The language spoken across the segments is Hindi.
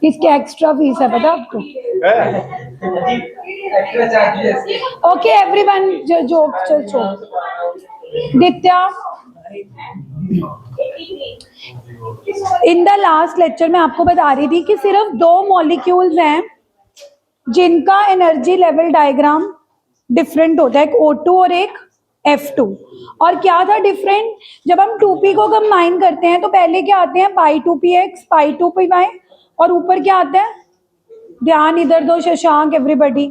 इसके एक्स्ट्रा फीस है, पता आपको? ओके एवरीवन, जो चल दित्या, इन द लास्ट लेक्चर में आपको बता रही थी कि सिर्फ 2 मॉलिक्यूल्स हैं जिनका एनर्जी लेवल डायग्राम डिफरेंट होता है, एक O2 और एक F2। और क्या था डिफरेंट? जब हम 2p को कंबाइन करते हैं तो पहले क्या आते हैं, π2px π2py, और ऊपर क्या आता है, ध्यान इधर दो शशांक एवरीबॉडी,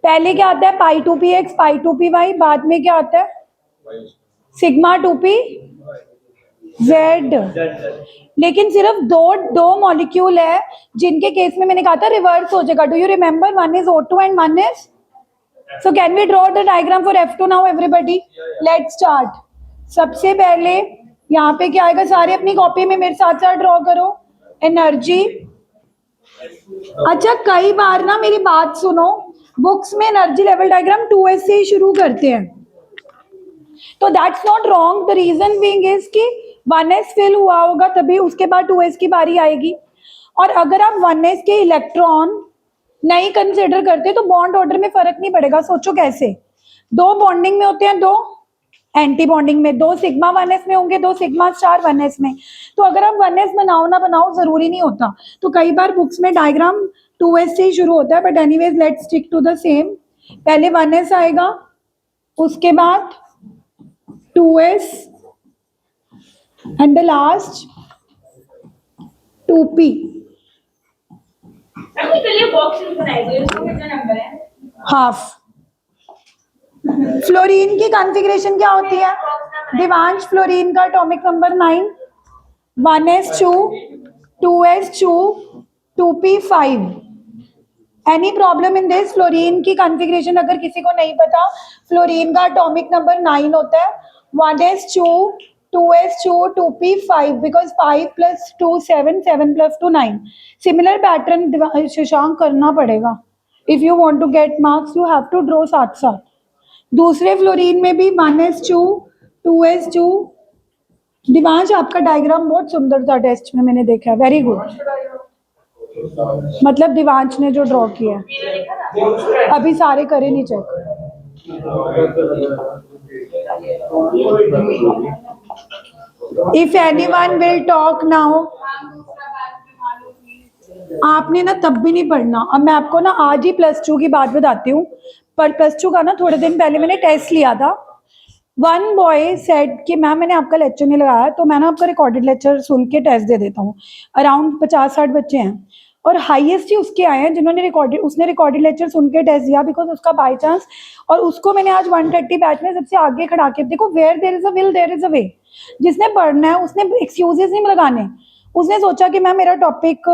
पहले क्या आता है π2px π2py, बाद में क्या आता है सिग्मा 2p z। लेकिन सिर्फ दो मॉलिक्यूल है जिनके केस में मैंने कहा था रिवर्स हो जाएगा। Do you remember? One is O2 and one is, so can we draw the diagram for F2 now everybody? Let's start. सबसे पहले यहाँ पे क्या आएगा, सारे अपनी कॉपी में मेरे साथ साथ ड्रॉ करो एनर्जी। अच्छा कई बार ना मेरी बात सुनो, बुक्स में एनर्जी लेवल डायग्राम 2s से ही शुरू करते हैं, तो that's not wrong. The reason being is कि 1s फिल हुआ होगा तभी उसके बाद 2s की बारी आएगी। और अगर आप 1s के इलेक्ट्रॉन नहीं कंसिडर करते तो बॉन्ड ऑर्डर में फर्क नहीं पड़ेगा। सोचो कैसे, 2 बॉन्डिंग में होते हैं, 2 एंटी बॉन्डिंग में, 2 सिग्मा 1s में होंगे, 2 सिग्मा स्टार 1s में। तो अगर आप 1s बनाओ ना बनाओ जरूरी नहीं होता। तो कई बार बुक्स में डायग्राम 2s से ही शुरू होता है, but anyways let's stick to the same. पहले 1s आएगा, उसके बाद 2s and the last 2p। Half. Fluorine की कॉन्फ़िगरेशन क्या होती है दिवांश? फ्लोरीन का atomic number 9, 1s2 2s2 2p5। Any problem in this? Fluorine की कॉन्फ़िगरेशन अगर किसी को नहीं पता, फ्लोरीन का एटॉमिक नंबर 9 होता है, 1s2 2s2 2p5, because 5 plus 2 7, 7 plus 2 9। Similar pattern Shashank करना पड़ेगा। If you want to get marks you have to draw साथ साथ। दूसरे फ्लोरीन में भी 1s2 2s2। दिवांश आपका डायग्राम बहुत सुंदर था टेस्ट में, मैंने देखा, वेरी गुड। मतलब दिवांश ने जो ड्रॉ किया, अभी सारे करे नहीं check. If anyone will talk now. आपने ना तब भी नहीं पढ़ना। अब मैं आपको ना आज ही +2 की बात बताती हूँ, पर +2 का ना थोड़े दिन पहले मैंने टेस्ट लिया था। वन बॉय सेड कि मैम मैंने आपका लेक्चर नहीं लगाया, तो मैं ना आपका रिकॉर्डेड लेक्चर सुन के टेस्ट दे देता हूँ। अराउंड 50-60 बच्चे हैं और हाईएस्ट ही उसके आए हैं जिन्होंने उसने रिकॉर्डेड लेक्चर सुन के टेस्ट दिया, बिकॉज उसका बाय चांस। और उसको मैंने आज 130 बैच में सबसे आगे खड़ा के, देखो where there is a will there is a way. जिसने पढ़ना है उसने एक्सक्यूजेस नहीं लगाने। उसने सोचा कि मैम मेरा टॉपिक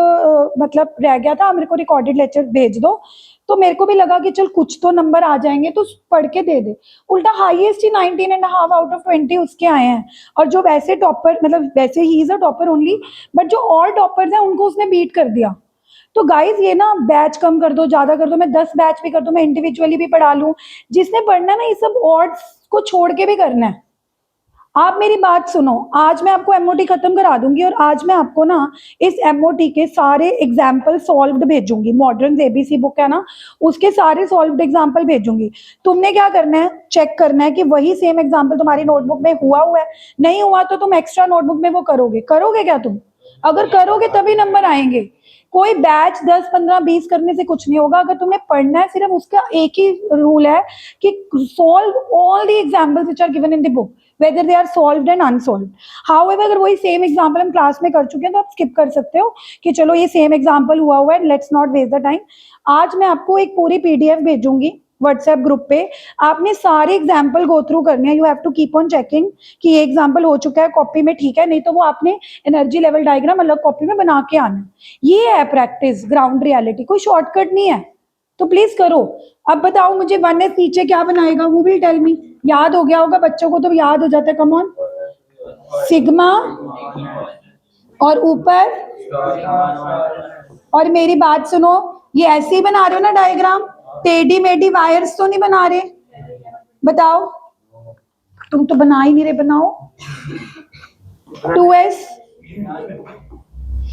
मतलब रह गया था, मेरे को रिकॉर्डेड लेक्चर भेज दो, तो मेरे को भी लगा कि चल कुछ तो नंबर आ जाएंगे तो पढ़ के दे दे। उल्टा हाईएस्ट ही 19.5 आउट ऑफ 20 उसके आए हैं। और जो वैसे टॉपर, मतलब वैसे he is a topper only, but जो और टॉपर्स हैं उनको उसने बीट कर दिया। तो गाइज ये ना बैच कम कर दो, ज्यादा कर दो, मैं 10 बैच भी कर दूं, मैं इंडिविजुअली भी पढ़ा लूं। जिसने पढ़ना है ना ये सब ऑड्स को छोड़ के भी करना है। आप मेरी बात सुनो, आज मैं आपको एमओटी खत्म करा दूंगी और आज मैं आपको ना इस एमओटी के सारे एग्जाम्पल सॉल्व्ड भेजूंगी। मॉडर्न एबीसी बुक है ना, उसके सारे सॉल्व्ड एग्जाम्पल भेजूंगी। तुमने क्या करना है, चेक करना है कि वही सेम एग्जाम्पल तुम्हारी नोटबुक में हुआ है। नहीं हुआ तो तुम एक्स्ट्रा नोटबुक में वो करोगे क्या तुम? अगर करोगे तभी नंबर आएंगे। कोई बैच 10 15 20 करने से कुछ नहीं होगा। अगर तुमने पढ़ना है, सिर्फ उसका एक ही रूल है कि solve all the examples which are given in the book, whether they are solved and unsolved. However, अगर वही सेम एग्जाम्पल हम क्लास में कर चुके हैं तो आप स्किप कर सकते हो कि चलो ये सेम एग्जाम्पल हुआ है, let's not waste the time. आज मैं आपको एक पूरी पीडीएफ भेजूंगी व्हाट्सएप ग्रुप पे। आपने सारे एग्जाम्पल गो थ्रू करने हैं। You have to keep on checking कि ये एग्जाम्पल हो चुका है कॉपी में, ठीक है, नहीं तो वो आपने एनर्जी लेवल डायग्राम अलग कॉपी में बना के आना। ये है प्रैक्टिस, ग्राउंड रियलिटी, कोई शॉर्टकट नहीं है, तो प्लीज करो। अब बताओ मुझे 1s नीचे क्या बनाएगा, वो विल टेल मी। याद हो गया होगा बच्चों को, तो याद हो जाता है, कम ऑन। सिग्मा और ऊपर, और मेरी बात सुनो, ये ऐसे ही बना रहे हो ना डायग्राम, टेढ़ी मेढ़ी वायर्स तो नहीं बना रहे? बताओ, तुम तो बना ही नहीं रहे, बनाओ। 2s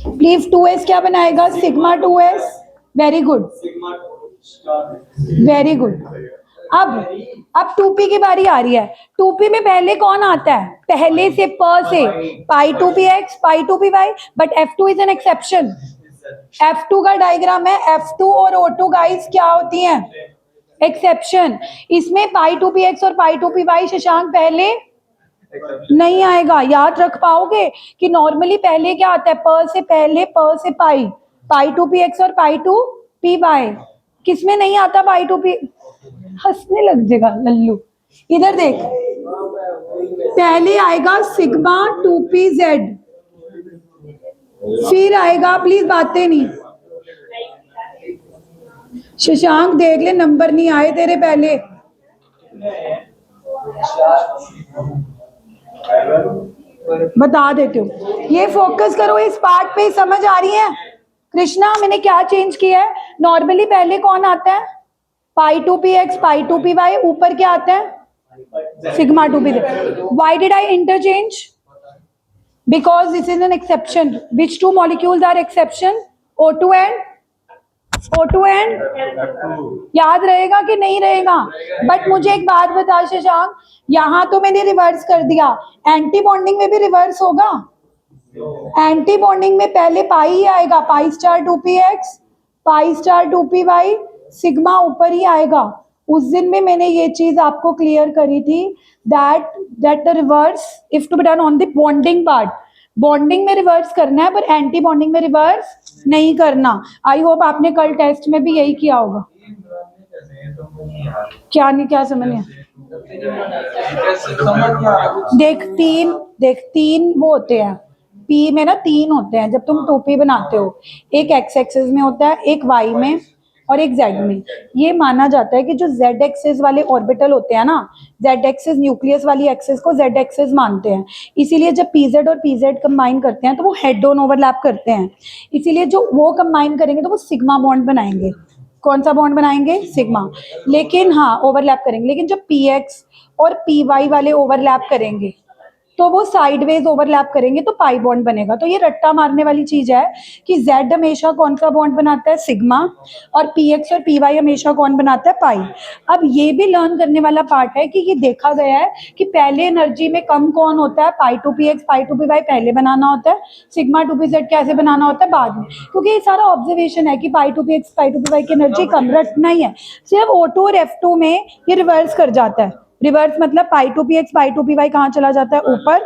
प्लीज 2s क्या बनाएगा? Sigma 2s। Very good, very good. अब 2p की बारी आ रही है। 2p में पहले कौन आता है? पहले से प से पाई 2px pi 2py, but f2 is an exception. f2 का डायग्राम है, f2 और O2 गाइस क्या होती हैं? एक्सेप्शन। इसमें पाई 2px और पाई 2py शशांक पहले नहीं आएगा। याद रख पाओगे कि नॉर्मली पहले क्या आता है? प से पहले प से पाई, पाई 2px और पाई 2py। किसमें नहीं आता पाई 2p? हंसने लग जाएगा लल्लू। इधर देख, पहले आएगा सिग्मा 2pz, फिर आएगा, प्लीज बातें नहीं, शशांक देख ले नंबर नहीं आए तेरे पहले। बता देती हूँ, ये फोकस करो इस पार्ट पे, समझ आ रही है? कृष्णा मैंने क्या चेंज किया है? नॉर्मली पहले कौन आता है? पाई 2px पाई 2py, ऊपर क्या आता है? Sigma 2pz। Why did I interchange? Because this is an exception. Which two molecules are exception? O2 and O2 and, याद रहेगा कि नहीं रहेगा? बट मुझे एक बात बता शशांक, यहां तो मैंने रिवर्स कर दिया, एंटी बॉन्डिंग में भी रिवर्स होगा। एंटी बॉन्डिंग में पहले पाई ही आएगा, pi star 2px pi star 2py, sigma ऊपर ही आएगा। उस दिन में मैंने ये चीज आपको क्लियर करी थी, that the reverse if to be done on the bonding part, bonding में रिवर्स करना है पर एंटी बॉन्डिंग में रिवर्स नहीं करना। आई होप आपने कल टेस्ट में भी यही किया होगा। क्या नहीं, क्या समझ नहीं? देख तीन वो होते हैं, पी में ना तीन होते हैं जब तुम 2p बनाते हो। एक एक्स एक्सिस में होता है, एक वाई में और एक जेड में। ये माना जाता है कि जो जेड एक्सिस वाले ऑर्बिटल होते हैं ना, जेड एक्सिस न्यूक्लियस वाली एक्सिस को जेड एक्सिस मानते हैं। इसीलिए जब पीजेड और पीजेड कंबाइन करते हैं तो वो हेड ऑन ओवरलैप करते हैं। इसीलिए जो वो कंबाइन करेंगे तो वो सिग्मा बॉन्ड बनाएंगे। कौन सा बॉन्ड बनाएंगे? सिग्मा। लेकिन हाँ ओवरलैप करेंगे, लेकिन जब px और py वाले ओवरलैप करेंगे तो वो साइडवेज ओवरलैप करेंगे तो पाई बॉन्ड बनेगा। तो ये रट्टा मारने वाली चीज है कि z हमेशा कौन सा बॉन्ड बनाता है? सिग्मा, और px और py हमेशा कौन बनाता है? पाई। अब ये भी लर्न करने वाला पार्ट है कि ये देखा गया है कि पहले एनर्जी में कम कौन होता है? पाई 2px पाई 2py पहले बनाना होता है, सिग्मा 2pz कैसे बनाना होता है? बाद में। क्योंकि ये सारा ऑब्जर्वेशन है कि पाई 2px पाई 2py की एनर्जी कम रखना ही है। सिर्फ O2 और F2 में ये रिवर्स कर जाता है। रिवर्स मतलब पाई 2px पाई 2py कहाँ चला जाता है? ऊपर।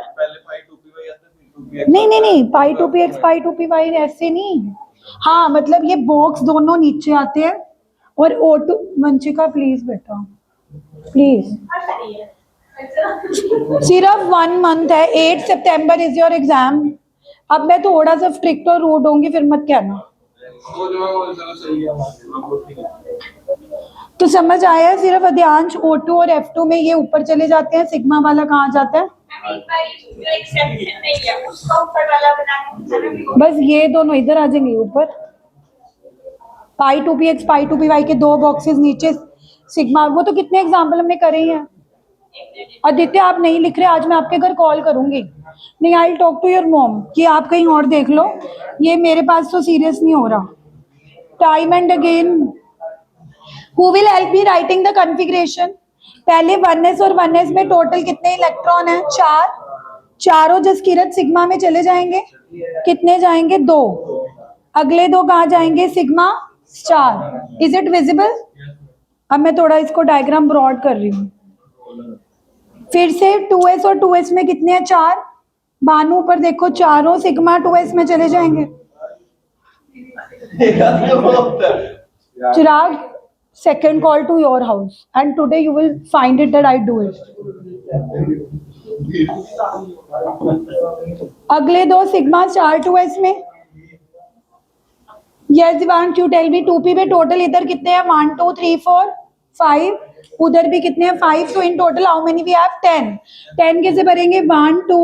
नहीं नहीं नहीं, पाई 2px पाई 2py ऐसे नहीं। हाँ मतलब ये बॉक्स दोनों नीचे आते हैं और O2। वंशिका प्लीज बेटा प्लीज, सिर्फ 1 मंथ है, 8 सितंबर इज योर एग्जाम। अब मैं थोड़ा सा स्ट्रिक्ट और रूड होंगी, फिर मत कहना। तो समझ आया? सिर्फ अधिकांश O2 और F2 में ये ऊपर चले जाते हैं, सिग्मा वाला कहाँ जाता है? बस ये दोनों इधर आ जाएंगे ऊपर। पाई 2px पाई 2py के दो बॉक्सेस नीचे सिग्मा। वो तो कितने एग्जाम्पल हमने करे ही हैं। आदित्य आप नहीं लिख रहे, आज मैं आपके घर कॉल करूंगी। नहीं, I talk to your mom कि आप कहीं और देख लो, ये मेरे पास तो सीरियस नहीं हो रहा। Time and again who will help me writing the configuration? पहले 1s और 1s में टोटल कितने इलेक्ट्रॉन हैं? 4। चारों जसकीरत सिग्मा में चले जाएंगे। कितने जाएंगे? 2। अगले 2 कहाँ जाएंगे? Sigma star. Is it visible? अब मैं थोड़ा इसको डायग्राम ब्रॉड कर रही हूँ। फिर से 2s और 2s में कितने हैं? 4। बानू ऊपर देखो, चारों सिग्मा 2s में चले जाएंगे। चिराग, second call to your house and today you will find it that I do it. अगले 2 सिग्मा स्टार 2s में। Yes Divansh, you tell me 2p में टोटल इधर कितने हैं? 1 2 3 4 5। उधर भी कितने हैं? 5। तो in total how many we have? 10। 10 कैसे भरेंगे? 1 2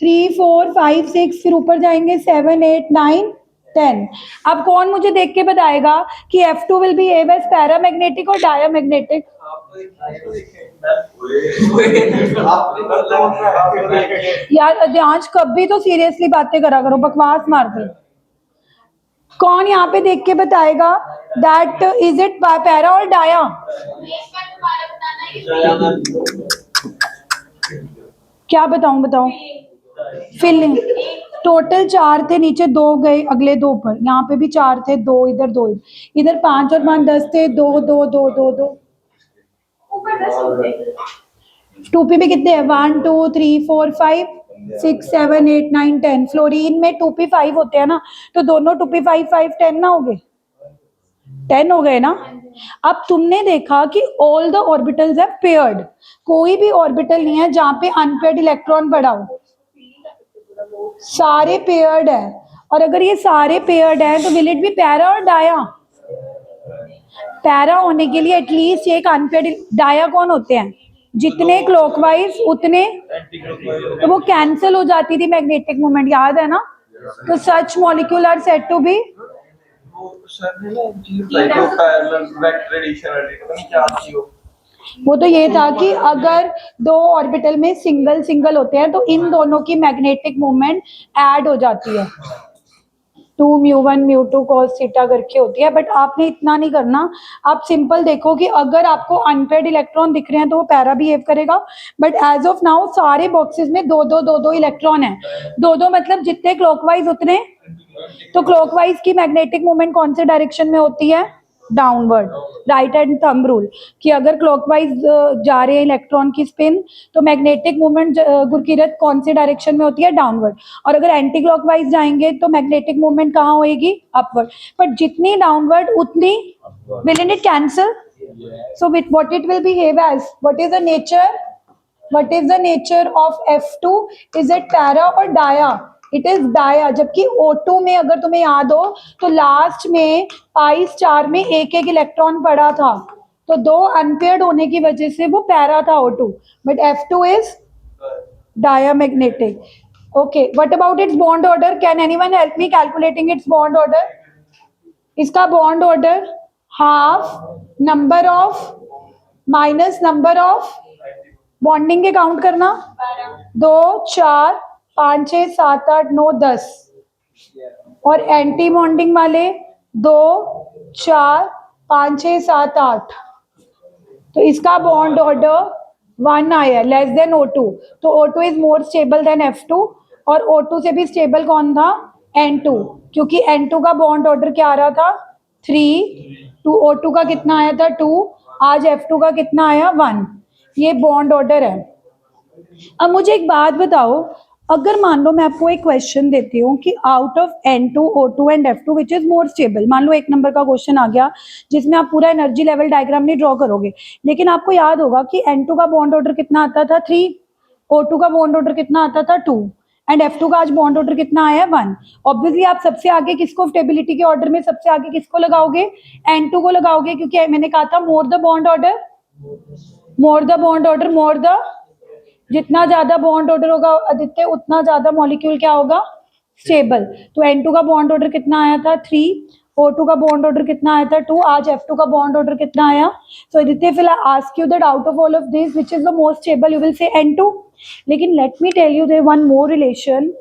3 4 5 6, फिर ऊपर जाएंगे 7 8 9 10। अब कौन मुझे देख के बताएगा कि F2 will be as paramagnetic और डायामैग्नेटिक? यार अधिकांश कभी तो सीरियसली बातें करा करो, बकवास मारते। कौन यहाँ पे देख के बताएगा दैट इज इट पैरा और डाया? क्या बताऊं, बताओ। फिलिंग टोटल 4 थे, नीचे 2 गए, अगले 2 पर। यहाँ पे भी 4 थे, 2 इधर, 2 इधर, 5 और 5 10 थे, 2 2 2 2 2। 2p में कितने हैं? 1 2 3 4 5 6 7 8 9 10। फ्लोरीन में 2p 5 होते हैं ना, तो दोनों 2p 5 5 10 ना हो गए? 10 हो गए ना। अब तुमने देखा कि all the orbitals have paired, कोई भी ऑर्बिटल नहीं है जहां पे अनपेयर्ड इलेक्ट्रॉन पड़ा हो, सारे पेयर्ड है। और अगर ये सारे पेयर्ड है तो विल इट बी पैरा और डाया? पैरा होने के लिए एटलीस्ट एक अनपेयर्ड, डाया कौन होते हैं? जितने क्लॉकवाइज उतने, तो वो कैंसिल हो जाती थी मैग्नेटिक मोमेंट, याद है ना? तो such molecule are said to be, वो तो ये था कि अगर 2 ऑर्बिटल में सिंगल सिंगल होते हैं तो इन दोनों की मैग्नेटिक मोमेंट ऐड हो जाती है, 2 μ1 μ2 cos थीटा करके होती है। बट आपने इतना नहीं करना, आप सिंपल देखो कि अगर आपको अनपेयर्ड इलेक्ट्रॉन दिख रहे हैं तो वो पैरा बिहेव करेगा। बट एज ऑफ नाउ सारे बॉक्सेस में 2 2 2 2 इलेक्ट्रॉन है, 2 2 मतलब जितने क्लॉकवाइज उतने। तो क्लॉकवाइज की मैग्नेटिक मोमेंट कौन से डायरेक्शन में होती है? Downward. Right hand thumb rule कि अगर क्लॉकवाइज जा रहे हैं इलेक्ट्रॉन की स्पिन, तो मैग्नेटिक मोमेंट गुरकीरत कौन से डायरेक्शन में होती है? डाउनवर्ड। और अगर एंटी क्लॉकवाइज जाएंगे तो मैग्नेटिक मोमेंट कहाँ होएगी? अपवर्ड। बट जितनी डाउनवर्ड उतनी will it cancel, so with what it will behave as, what is the nature, what is the nature of F2? Is it para और डाया? It is dia. जबकि O2 में अगर तुम्हें याद हो तो लास्ट में पाई स्टार में एक एक इलेक्ट्रॉन पड़ा था, तो 2 अनपेयर्ड होने की वजह से वो पैरा था O2, but F2 is diamagnetic. Okay, what about its bond order? Can anyone help me calculating its bond order? इसका bond order half number of minus number of bonding के काउंट करना, 2 4 5 6 7 8 9 10, और एंटी बॉन्डिंग वाले 2 4 5 6 7 8। तो इसका बॉन्ड ऑर्डर 1 आया, लेस देन O2। तो O2 is more stable then F2, और O2 से भी स्टेबल कौन था? N2, क्योंकि N2 का बॉन्ड ऑर्डर क्या आ रहा था? 3 टू O2 का कितना आया था? 2। आज F2 का कितना आया? 1। ये बॉन्ड ऑर्डर है। अब मुझे एक बात बताओ, अगर मान लो मैं आपको एक क्वेश्चन देती हूँ कि out of N2 O2 and F2 which is more stable, मान लो 1 नंबर का क्वेश्चन आ गया जिसमें आप पूरा एनर्जी लेवल डायग्राम नहीं ड्रॉ करोगे, लेकिन आपको याद होगा कि N2 का बॉन्ड ऑर्डर कितना आता था? 3। O2 का बॉन्ड ऑर्डर कितना आता था? 2। एंड F2 का आज बॉन्ड ऑर्डर कितना आया? 1। ऑब्वियसली आप सबसे आगे किसको, स्टेबिलिटी के ऑर्डर में सबसे आगे किसको लगाओगे? N2 को लगाओगे, क्योंकि मैंने कहा था मोर the bond order, more the bond order, more the, जितना ज्यादा बॉन्ड ऑर्डर होगा आदित्य उतना ज्यादा मॉलिक्यूल क्या होगा? स्टेबल। तो N2 का बॉन्ड ऑर्डर कितना आया था? 3। O2 का बॉन्ड ऑर्डर कितना आया था? 2। आज F2 का बॉन्ड ऑर्डर कितना आया? सो आदित्य फिर I ask you that out of all of this which is the most stable, you will say N2। लेकिन let me tell you there one more relation,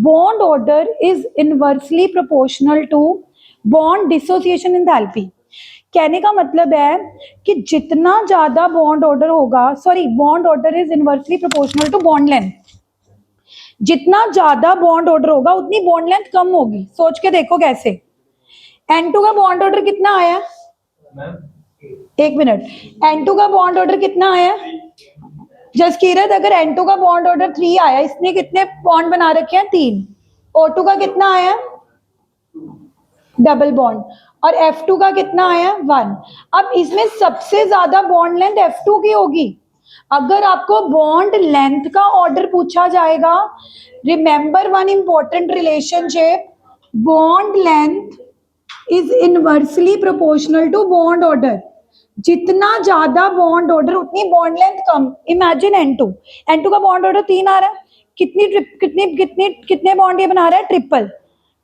bond order is inversely proportional to bond dissociation enthalpy. कहने का मतलब है कि जितना ज्यादा बॉन्ड ऑर्डर होगा, sorry, bond order is inversely proportional to bond length. जितना ज्यादा बॉन्ड ऑर्डर होगा उतनी बॉन्ड लेंथ कम होगी। सोच के देखो कैसे। N2 का बॉन्ड ऑर्डर कितना आया? एक मिनट, N2 का बॉन्ड ऑर्डर कितना आया? जसकीरत, अगर N2 का बॉन्ड ऑर्डर 3 आया, इसने कितने बॉन्ड बना रखे हैं? 3। O2 का कितना आया? Double bond. और F2 का कितना आया? 1। अब इसमें सबसे ज्यादा बॉन्ड लेंथ F2 की होगी। अगर आपको बॉन्ड लेंथ का ऑर्डर पूछा जाएगा, remember one important relationship, bond length is inversely proportional to bond order. जितना ज्यादा बॉन्ड ऑर्डर उतनी बॉन्ड लेंथ कम। इमेजिन N2 का बॉन्ड ऑर्डर 3 आ रहा है, कितने बॉन्ड ये बना रहा है? ट्रिपल।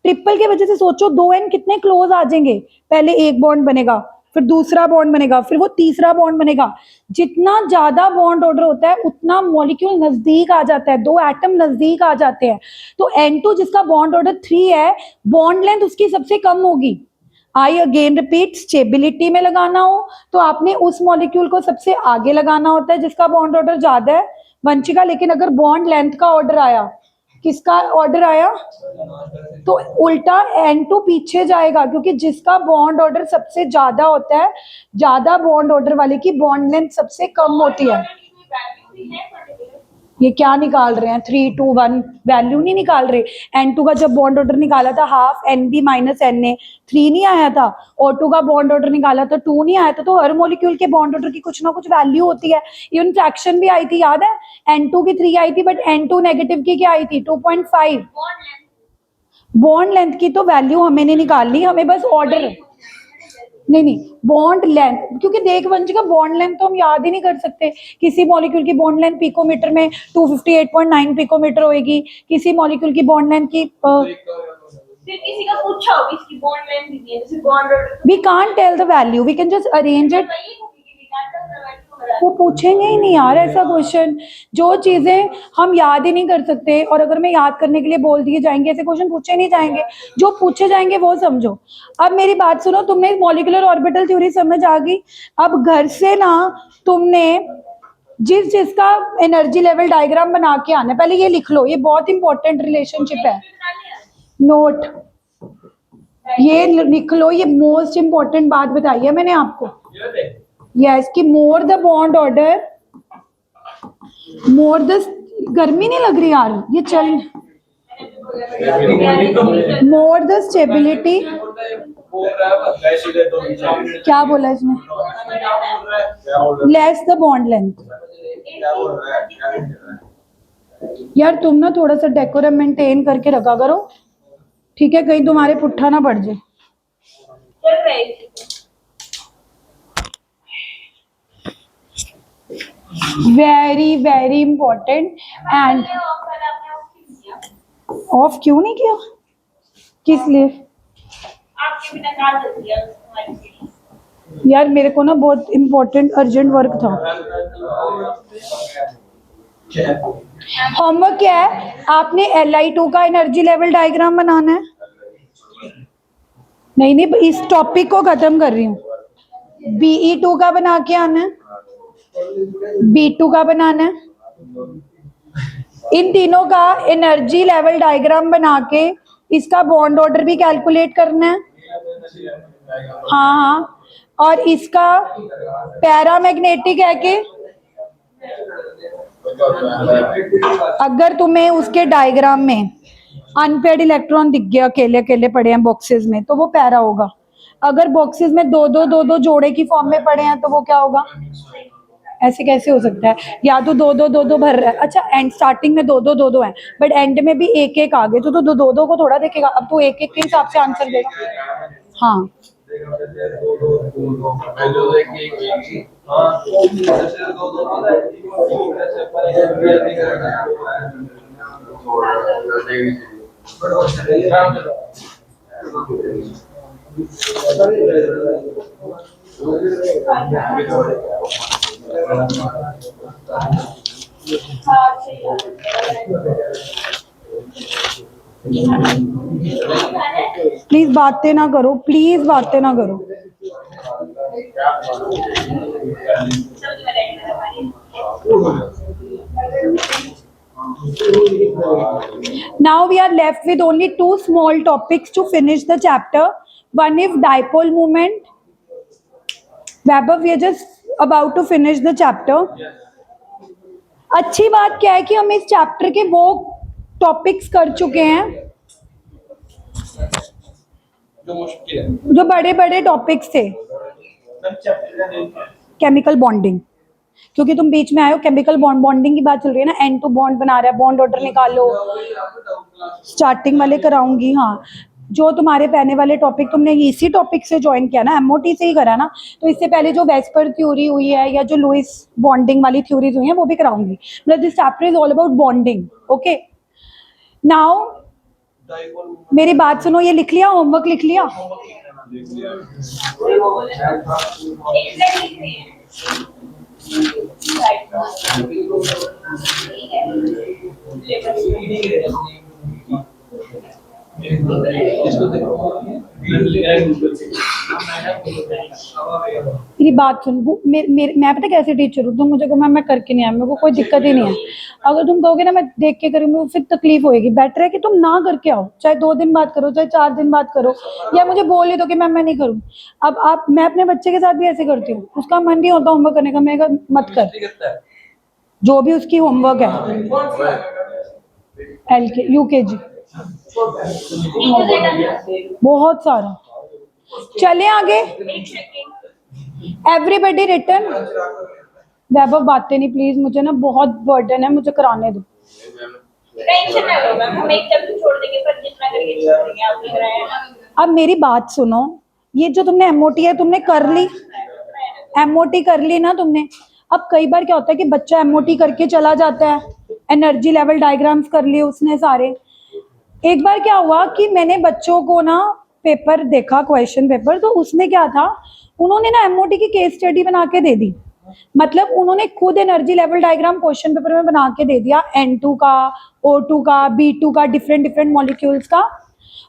ट्रिपल की वजह से सोचो 2N कितने क्लोज आ जाएंगे। पहले एक बॉन्ड बनेगा, फिर दूसरा बॉन्ड बनेगा, फिर वो तीसरा बॉन्ड बनेगा। जितना ज्यादा बॉन्ड ऑर्डर होता है उतना मॉलिक्यूल नजदीक आ जाता है, दो एटम नजदीक आ जाते हैं। तो N2 जिसका बॉन्ड ऑर्डर 3 है, बॉन्ड लेंथ उसकी सबसे कम होगी। आई अगेन रिपीट, स्टेबिलिटी में लगाना हो तो आपने उस मॉलिक्यूल को सबसे आगे लगाना होता है जिसका बॉन्ड ऑर्डर ज्यादा है, वंशिका। लेकिन अगर बॉन्ड लेंथ का ऑर्डर आया, किसका ऑर्डर आया, तो उल्टा N2 पीछे जाएगा, क्योंकि जिसका बॉन्ड ऑर्डर सबसे ज्यादा होता है, ज्यादा बॉन्ड ऑर्डर वाले की बॉन्ड लेंथ सबसे कम होती है। ये क्या निकाल रहे हैं, 3 2 1 वैल्यू नहीं निकाल रहे। N2 का जब बॉन्ड ऑर्डर निकाला था हाफ NB माइनस Na, 3 नहीं आया था। O2 का बॉन्ड ऑर्डर निकाला था 2 नहीं आया था। तो हर मॉलिक्यूल के बॉन्ड ऑर्डर की कुछ ना कुछ वैल्यू होती है। इवन फ्रैक्शन भी आई थी, याद है, N2 की 3 आई थी, बट N2 नेगेटिव की क्या आई थी, 2.5। बॉन्ड लेंथ की तो वैल्यू हमें नहीं निकालनी, हमें बस ऑर्डर, नहीं बॉन्ड लेंथ, क्योंकि देख वंशिका बॉन्ड लेंथ तो हम याद ही नहीं कर सकते। किसी मॉलिक्यूल की बॉन्ड लेंथ पिकोमीटर में 258.9 पिकोमीटर होगी, किसी मॉलिक्यूल की बॉन्ड लेंथ की फिर किसी का पूछा हो इसकी बॉन्ड लेंथ कितनी है, जैसे bond we can't tell the value, we can just arrange it. वो पूछेंगे ही नहीं यार ऐसा क्वेश्चन, जो चीजें हम याद ही नहीं कर सकते और अगर मैं याद करने के लिए बोल दिए जाएंगे, ऐसे क्वेश्चन पूछे नहीं जाएंगे। जो पूछे जाएंगे वो समझो। अब मेरी बात सुनो, तुमने मॉलिक्यूलर ऑर्बिटल थ्योरी समझ आ गई। अब घर से ना तुमने जिस जिसका एनर्जी लेवल डायग्राम बना के आना, पहले ये लिख लो, ये बहुत इंपॉर्टेंट रिलेशनशिप है। नोट ये लिख लो, ये मोस्ट इंपॉर्टेंट बात बताई है मैंने आपको। यस, कि मोर the bond order, more the, गर्मी नहीं लग रही यार, ये चल, मोर द स्टेबिलिटी, क्या बोला इसमें, लेस द बॉन्ड लेंथ। यार तुम ना थोड़ा सा डेकोरम मेंटेन करके रखा करो, ठीक है, कहीं तुम्हारे पुट्ठा ना पड़ जाए। Very very important. End of क्यों नहीं किया, किस लिए, आपके बिना काट दिया यार मेरे को ना बहुत इंपॉर्टेंट अर्जेंट वर्क था। होमवर्क क्या है, आपने Li2 का एनर्जी लेवल डायग्राम बनाना है। नहीं, इस टॉपिक को खत्म कर रही हूँ। Be2 का बना के आना है, B2 का बनाना है। इन तीनों का एनर्जी लेवल डायग्राम बना के इसका बॉन्ड ऑर्डर भी कैलकुलेट करना है। हाँ, और इसका पैरामैग्नेटिक है कि अगर तुम्हें उसके डायग्राम में अनपेयर्ड इलेक्ट्रॉन दिख गया, अकेले अकेले पड़े हैं बॉक्सेस में, तो वो पैरा होगा। अगर बॉक्सेस में दो दो जोड़े की फॉर्म में पड़े हैं तो वो क्या होगा, ऐसे कैसे हो सकता है, या तो दो भर रहा है, अच्छा एंड स्टार्टिंग में दो है, बट एंड में भी एक एक आ गए, तो दो को थोड़ा देखेगा। अब तो एक एक के हिसाब से आंसर देगा। हाँ, प्लीज बातें ना करो, प्लीज बातें ना करो। Now we are left with only two small topics to finish the chapter. One is dipole moment. Vaibhav, we are just about to finish the chapter. अच्छी बात क्या है कि हम इस चैप्टर के वो टॉपिक्स कर चुके हैं जो बड़े बड़े टॉपिक्स थे। केमिकल बॉन्डिंग, क्योंकि तुम बीच में आए हो, केमिकल बॉन्डिंग की बात चल रही है ना, N2 बॉन्ड बना रहा है, बॉन्ड ऑर्डर निकालो, स्टार्टिंग वाले कराऊंगी। हाँ, जो तुम्हारे पहले वाले टॉपिक तुमने इसी टॉपिक से ज्वाइन किया ना, MOT से ही करा ना, तो इससे पहले जो वेस्पर थ्योरी हुई है या जो लुइस बॉन्डिंग वाली थ्योरीज हुई हैं वो भी कराऊंगी। मतलब this chapter is all about bonding. Okay, now मेरी बात सुनो, ये लिख लिया, होमवर्क लिख लिया, मेरी बात सुन, मैं पता कैसे टीचर हूँ, तुम मुझे कहो मैं करके नहीं आया, मेरे को कोई दिक्कत ही नहीं है। अगर तुम कहोगे ना मैं देख के करूँगी, फिर तकलीफ होएगी। बेटर है कि तुम ना करके आओ, चाहे 2 दिन बाद करो, चाहे 4 दिन बाद करो, या मुझे बोल ही दो कि मैं नहीं करूँ। अब आप, मैं अपने बच्चे के साथ भी ऐसे करती हूँ, उसका मन नहीं होता होमवर्क करने का, मैं कहा, मत कर, जो भी उसकी होमवर्क है, LK UKG, बहुत सारा। चले आगे, एक सेकंड। Everybody return. वैभव बातें नहीं प्लीज, मुझे ना बहुत बर्डन है, मुझे कराने दो। टेंशन ना लो मैम, हम एक चैप्टर छोड़ देंगे, पर जितना करके छोड़ देंगे, आपने कराया ना। अब मेरी बात सुनो, ये जो तुमने एमओटी है तुमने कर ली, एमओटी कर ली ना तुमने। अब कई बार क्या होता है कि बच्चा एमओटी करके चला जाता है, एनर्जी लेवल डायग्राम्स कर लिए उसने सारे। एक बार क्या हुआ कि मैंने बच्चों को ना पेपर देखा, क्वेश्चन पेपर, तो उसमें क्या था, उन्होंने ना एमओटी की केस स्टडी बना के दे दी। मतलब उन्होंने खुद energy level diagram question paper में बना के दे दिया, N2 का, O2 का, B2 का, डिफरेंट डिफरेंट मॉलिक्यूल्स का,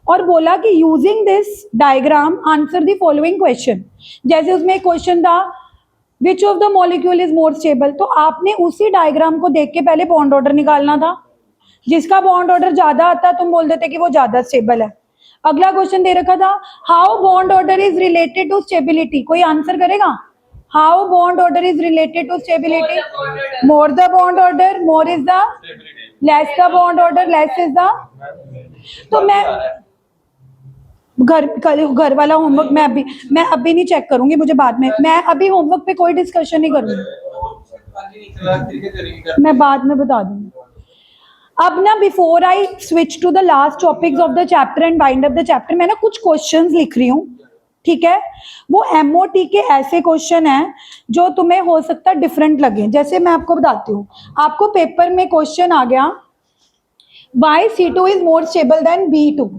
और बोला कि using this diagram answer the following question. जैसे उसमें एक क्वेश्चन था, which of the molecule is more stable, तो आपने उसी डायग्राम को देख के पहले बॉन्ड ऑर्डर निकालना था। जिसका बॉन्ड ऑर्डर ज्यादा आता तुम बोल देते कि वो ज्यादा स्टेबल है। अगला क्वेश्चन दे रखा था, how bond order is related to stability, कोई आंसर करेगा? How bond order is related to stability? More the bond order, more is the, less the bond order, less is the. तो घर वाला होमवर्क मैं अभी नहीं चेक करूंगी, मुझे बाद में, मैं अभी होमवर्क पे कोई डिस्कशन नहीं करूंगी, मैं बाद में बता दूंगी। अब ना before I switch to the last topics of the chapter and bind up the chapter, मैं ना कुछ क्वेश्चंस लिख रही हूँ, ठीक है? वो एमओटी के ऐसे क्वेश्चन हैं जो तुम्हें हो सकता है डिफरेंट लगे। जैसे मैं आपको बताती हूँ, आपको पेपर में क्वेश्चन आ गया, why C2 is more stable than B2,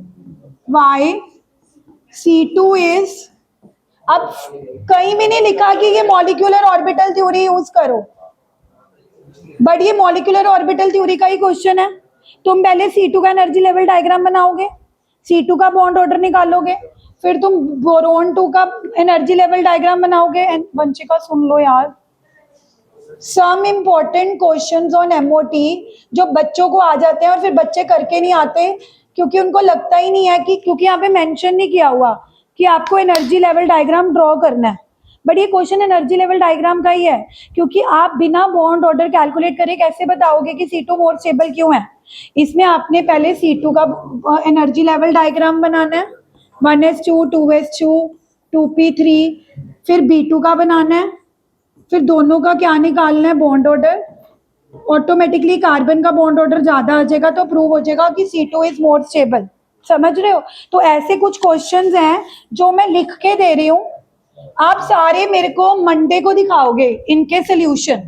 why C2 is, अब कहीं भी नहीं लिखा कि ये मॉलिक्यूलर ऑर्बिटल थ्योरी यूज करो, बट ये मॉलिक्यूलर ऑर्बिटल थ्योरी का ही क्वेश्चन है। तुम पहले C2 का एनर्जी लेवल डायग्राम बनाओगे, C2 का बॉन्ड ऑर्डर निकालोगे, फिर तुम बोरोन 2 का एनर्जी लेवल डायग्राम बनाओगे। वंशिका सुन लो यार, some important questions on MOT जो बच्चों को आ जाते हैं और फिर बच्चे करके नहीं आते, क्योंकि उनको लगता ही नहीं है कि, क्योंकि यहाँ पे मेंशन नहीं किया हुआ कि आपको एनर्जी लेवल डायग्राम ड्रॉ करना है, बट ये क्वेश्चन एनर्जी लेवल डायग्राम का ही है, क्योंकि आप बिना बॉन्ड ऑर्डर कैलकुलेट करे कैसे बताओगे कि C2 मोर स्टेबल क्यों है? इसमें आपने पहले C2 का एनर्जी लेवल डायग्राम बनाना है, 1s2 2s2 2p3, फिर B2 का बनाना है, फिर दोनों का क्या निकालना है, बॉन्ड ऑर्डर। ऑटोमेटिकली कार्बन का बॉन्ड ऑर्डर ज्यादा आ जाएगा तो प्रूव हो जाएगा कि C2 इज मोर स्टेबल। समझ रहे हो? तो ऐसे कुछ क्वेश्चंस हैं जो मैं लिख के दे रही हूँ, आप सारे मेरे को मंडे को दिखाओगे इनके सोल्यूशन।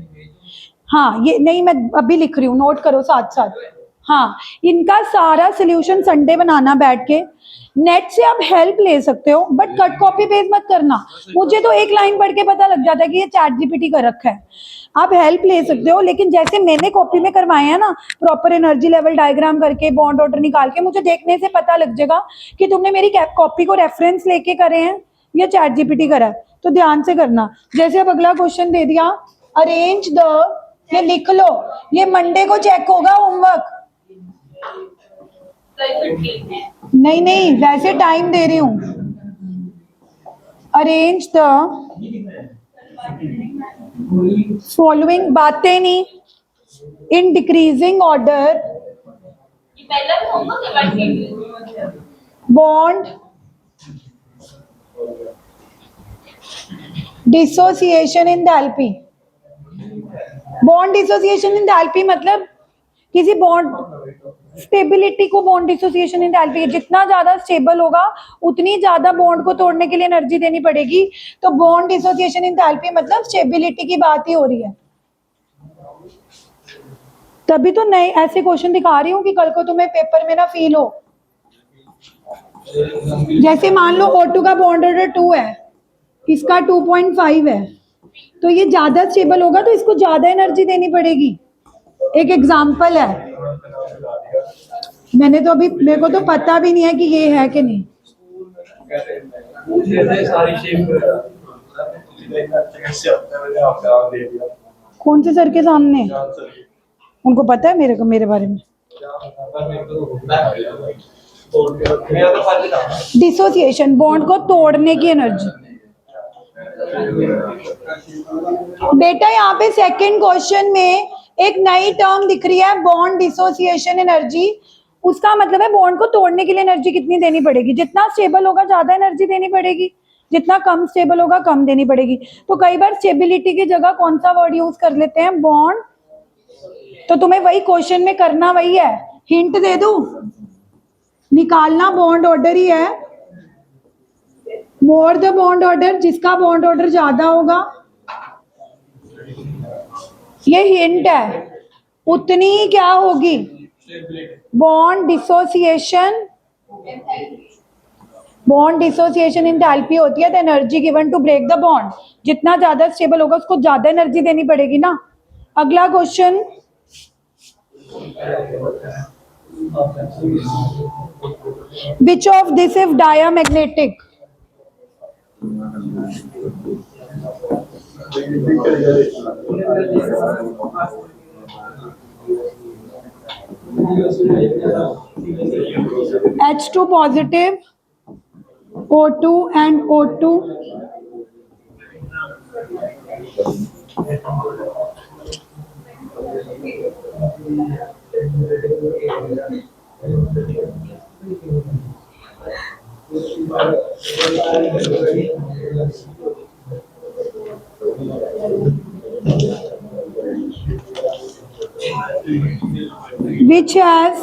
हाँ, ये नहीं, मैं अभी लिख रही हूँ, नोट करो साथ साथ। हाँ, इनका सारा सोल्यूशन संडे बनाना बैठ के। नेट से आप हेल्प ले सकते हो, बट कट कॉपी पेस्ट मत करना। मुझे तो एक लाइन पढ़ के पता लग जाता है कि ये ChatGPT का रखा है। आप हेल्प ले सकते हो, लेकिन जैसे मैंने कॉपी में करवाए हैं ना, प्रॉपर एनर्जी लेवल डायग्राम करके, बॉन्ड ऑर्डर निकाल के, मुझे देखने से पता लग जाएगा कि तुमने मेरी कॉपी को रेफरेंस लेके करे हैं या ChatGPT करा है। तो ध्यान से करना। जैसे अब अगला क्वेश्चन दे दिया, अरेंज द, ये लिख लो, ये मंडे को चेक होगा होमवर्क। नहीं नहीं, वैसे टाइम दे रही हूं। अरेंज द फॉलोइंग, बातें नहीं, इन डिक्रीजिंग ऑर्डर, ये पहला भी होमवर्क है, bond dissociation in enthalpy. Bond dissociation in enthalpy मतलब किसी बॉन्ड स्टेबिलिटी को बॉन्ड डिसोसिएशन इन एंथैल्पी, जितना ज्यादा स्टेबल होगा उतनी ज्यादा बॉन्ड को तोड़ने के लिए एनर्जी देनी पड़ेगी। तो बॉन्ड डिसोसिएशन इन एंथैल्पी मतलब स्टेबिलिटी की बात ही हो रही है। तभी तो नए ऐसे क्वेश्चन दिखा रही हूँ कि कल को तुम्हें पेपर में ना फील हो। जैसे मान लो O2 का बॉन्ड ऑर्डर 2 है, इसका 2.5 है, तो ये ज्यादा स्टेबल होगा तो इसको ज्यादा एनर्जी देनी पड़ेगी। एक एग्जाम्पल है, मैंने तो अभी, मेरे को तो पता भी नहीं है कि ये है कि नहीं। कौन से सर के सामने? उनको पता है मेरे बारे में। डिसोसिएशन, बॉन्ड को तोड़ने की एनर्जी। बेटा यहाँ पे सेकंड क्वेश्चन में एक नई टर्म दिख रही है, बॉन्ड डिसोसिएशन एनर्जी। उसका मतलब है बॉन्ड को तोड़ने के लिए एनर्जी कितनी देनी पड़ेगी? जितना स्टेबल होगा ज्यादा एनर्जी देनी पड़ेगी, जितना कम स्टेबल होगा कम देनी पड़ेगी। तो कई बार स्टेबिलिटी की जगह कौन सा वर्ड यूज कर लेते हैं? बॉन्ड। तो तुम्हें वही क्वेश्चन में करना वही है। हिंट दे दूं? निकालना बॉन्ड ऑर्डर ही है। मोर द बॉन्ड ऑर्डर, जिसका बॉन्ड ऑर्डर ज्यादा होगा, ये हिंट है, उतनी ही क्या होगी? Bond dissociation. Bond dissociation enthalpy होती है the energy given to break the bond. जितना ज्यादा स्टेबल होगा उसको ज्यादा एनर्जी देनी पड़ेगी ना। अगला question, which of this is diamagnetic? H2 positive, O2 and O2. Which has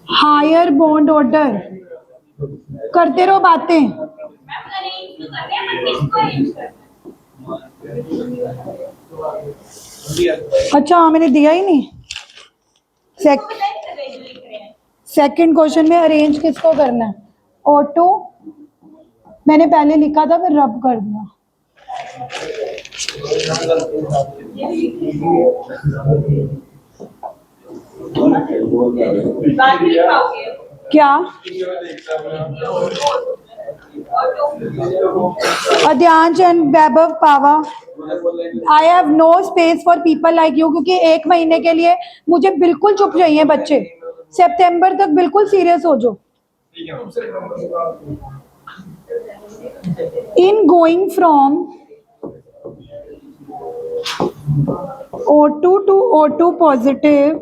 higher bond order? करते रहो बातें। मैम अरेंज तो करने हैं, पर किसको अरेंज करना है? अच्छा हाँ, मैंने दिया ही नहीं। सेकंड क्वेश्चन में अरेंज किसको करना है? O2 मैंने पहले लिखा था, फिर रब कर दिया। बात भी लिखाओगे? क्या? Adyansh and Vaibhav Pava, I have no space for people like you, क्योंकि एक महीने के लिए मुझे बिल्कुल चुप चाहिए बच्चे। सितंबर तक बिल्कुल सीरियस हो जाओ। In going from O2 to O2 positive,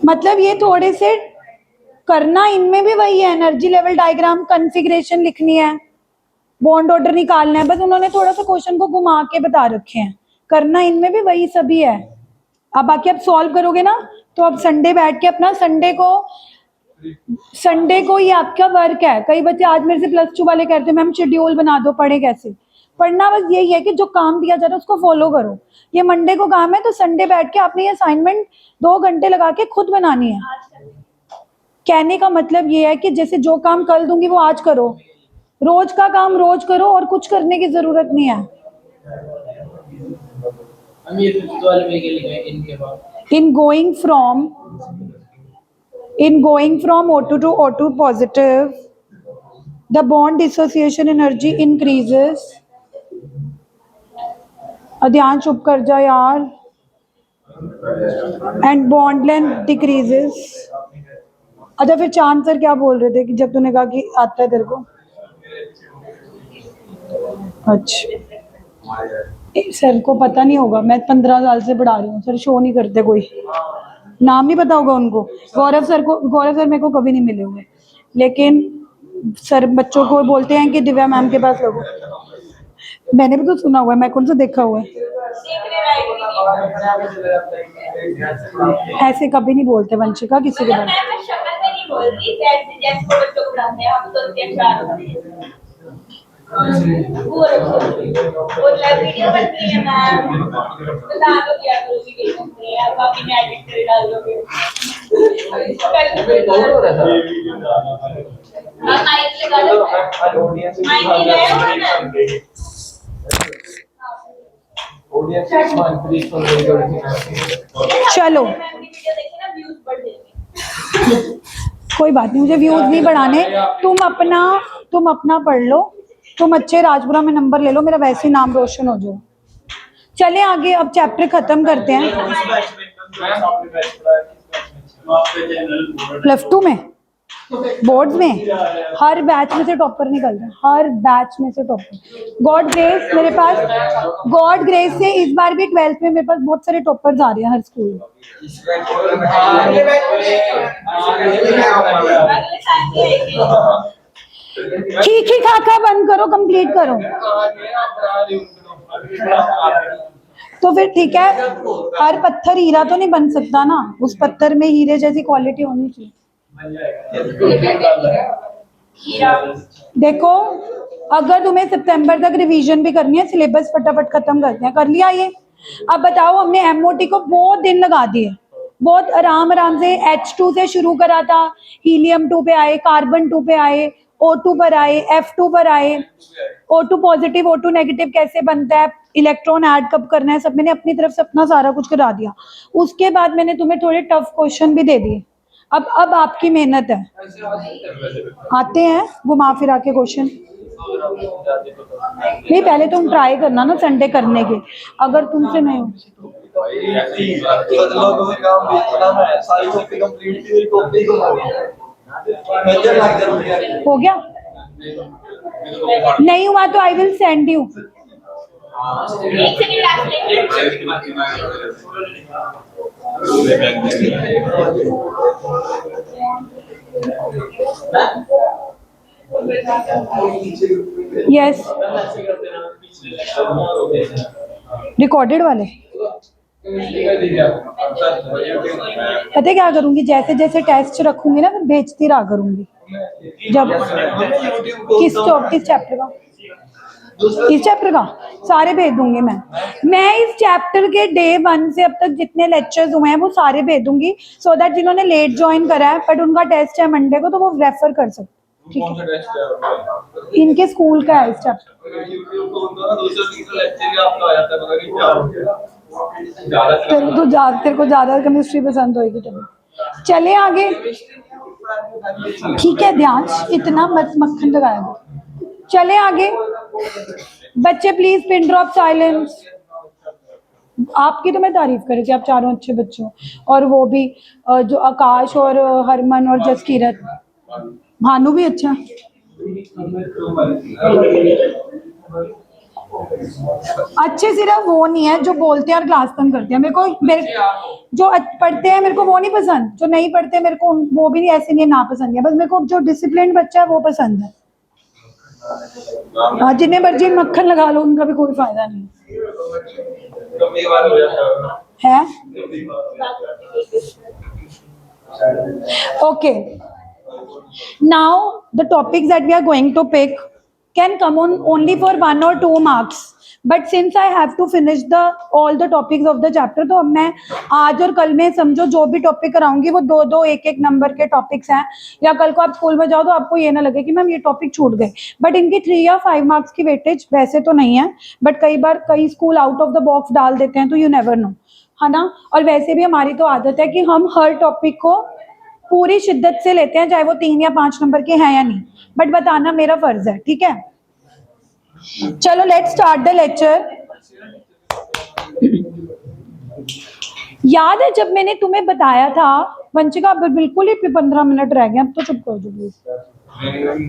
मतलब ये थोड़े से करना इनमें भी वही है, एनर्जी लेवल डायग्राम, कॉन्फ़िगरेशन लिखनी है, बॉन्ड ऑर्डर निकालना है, बस उन्होंने थोड़ा सा क्वेश्चन को घुमा के बता रखे हैं। करना इनमें भी वही सभी है। अब बाकी आप सॉल्व करोगे ना, तो अब संडे बैठ के अपना संडे को ये आपका वर्क है। कई बच्चे आज मेरे से +2 वाले कहते हैं मैम शेड्यूल बना दो, पढ़े कैसे? पढ़ना बस यही है कि जो काम दिया जा रहा है उसको फॉलो करो। ये मंडे को काम है, तो संडे बैठ के आपने ये असाइनमेंट 2 घंटे लगा के खुद बनानी है। कहने का मतलब ये है कि जैसे जो काम कल दूंगी वो आज करो, रोज का काम रोज करो, और कुछ करने की जरूरत नहीं है। In going from O2 to O2 positive, the bond dissociation energy increases. ध्यान चुप कर जा यार। And bond length decreases. अच्छा फिर चांद सर क्या बोल रहे थे कि जब तूने कहा कि आता है तेरे को? अच्छा सर को पता नहीं होगा, मैं 15 साल से पढ़ा रही हूँ, सर शो नहीं करते, कोई नाम नहीं पता होगा उनको। गौरव सर मेरे को कभी नहीं मिले हुए, लेकिन सर बच्चों को बोलते हैं कि दिव्या मैम के पास लगो। मैंने भी तो सुना हुआ है, मैं कौन सा देखा हुआ है? ऐसे कभी नहीं बोलते वंशिका किसी के बारे में। वो वीडियो बनती है मैम, बता दो क्या करो वीडियो बनती है, बाकी मैं एडिट कर डाल दोगे। आप माइक लगा लो, माइक लगाया हुआ है ना? चलो मैम की वीडियो देखी ना, व्यूज बढ़ जाएंगे। कोई बात नहीं, मुझे व्यूज नहीं बढ़ाने, तुम अपना पढ़ लो, तुम अच्छे राजपुरा में नंबर ले लो, मेरा वैसे ही नाम रोशन हो जाओ। चले आगे, अब चैप्टर खत्म करते हैं। +2 में बोर्ड्स में हर बैच में से टॉपर निकलते हैं, हर बैच में से टॉपर। गॉड ग्रेस मेरे पास, गॉड ग्रेस से इस बार भी 12th में मेरे पास बहुत सारे टॉपर्स आ रहे हैं हर स्कूल में। अगले साल की आएगी। खी खाका बंद करो, कंप्लीट करो। तो फिर ठीक है, हर पत्थर हीरा तो नहीं बन सकता ना, उस पत्थर में हीरे जैसी क्वालिटी होनी चाहिए। देखो, अगर तुम्हें सितंबर तक रिवीजन भी करनी है, सिलेबस फटाफट खत्म करते हैं। कर लिया ये? अब बताओ, हमने एमओटी को बहुत दिन लगा दिए, बहुत आराम आराम से H2 से शुरू करा था, हीलियम 2 पे आए, कार्बन 2 पे आए, O2 पर आए, F2 पर आए, O2 पॉजिटिव O2 नेगेटिव कैसे बनता है, इलेक्ट्रॉन ऐड कब करना है, सब मैंने अपनी तरफ से अपना सारा कुछ करा दिया। उसके बाद मैंने तुम्हें थोड़े टफ क्वेश्चन भी दे दिए। अब आपकी मेहनत है, आते हैं घुमा फिरा के क्वेश्चन। नहीं, पहले तुम ट्राई करना ना संडे करने के, अगर तुमसे नहीं हो। हो गया? नहीं हुआ तो आई विल सेंड यू। एक सेकंड लास्ट यस, रिकॉर्डेड वाले। पता है क्या करूंगी, जैसे जैसे टेस्ट रखूंगी ना, फिर भेजती रहा करूंगी। जब किस चैप्टर का, इस चैप्टर का सारे भेज दूंगी मैं इस चैप्टर के डे 1 से अब तक जितने लेक्चर्स हुए हैं वो सारे भेज दूंगी, सो दैट जिन्होंने लेट ज्वाइन करा है बट उनका टेस्ट है मंडे को, तो वो रेफर कर सकते। ठीक है, इनके स्कूल का है इस चैप्टर। तेरे को ज्यादा केमिस्ट्री पसंद होगी तभी। चले आगे, ठीक है, ध्यान, इतना मत मक्खन लगाया। चले आगे बच्चे, प्लीज पिन ड्रॉप साइलेंस। आपकी तो मैं तारीफ कर रही थी, आप चारों अच्छे बच्चे हो, और वो भी जो आकाश और हरमन और जसकीरत, भानु भी अच्छा। अच्छे सिर्फ वो नहीं है जो बोलते हैं और क्लास तंग करते हैं। मेरे जो पढ़ते हैं मेरे को वो नहीं पसंद, जो नहीं पढ़ते मेरे को वो भी नहीं, ऐसे नहीं ना पसंद है, बस मेरे को जो डिसिप्लिन बच्चा है वो पसंद है। हाँ, जिन्हें मर्जी मक्खन लगा लो, उनका भी कोई फायदा नहीं है। Okay, now the topics that we are going to pick can come on only for 1 or 2 marks, but since I have to finish all the topics of the chapter, तो अब मैं आज और कल में समझो जो भी टॉपिक कराऊंगी वो 2-2 1-1 नंबर के टॉपिक्स हैं, या कल को आप स्कूल में जाओ तो आपको ये ना लगे कि मैम ये टॉपिक छूट गए। बट इनकी 3 या 5 मार्क्स की वेटेज वैसे तो नहीं है, बट कई बार कई school out of the box डाल देते हैं, तो यू नेवर नो, है ना। और वैसे भी हमारी तो आदत है कि हम हर टॉपिक को पूरी शिद्दत से लेते हैं, चाहे वो 3 या 5 नंबर के हैं या नहीं, बट बताना मेरा फर्ज है, ठीक है। चलो लेट्स स्टार्ट द लेक्चर। याद है जब मैंने तुम्हें बताया था वंशिका, बिल्कुल ही 15 मिनट रह गए, अब तो चुप कर दो प्लीज,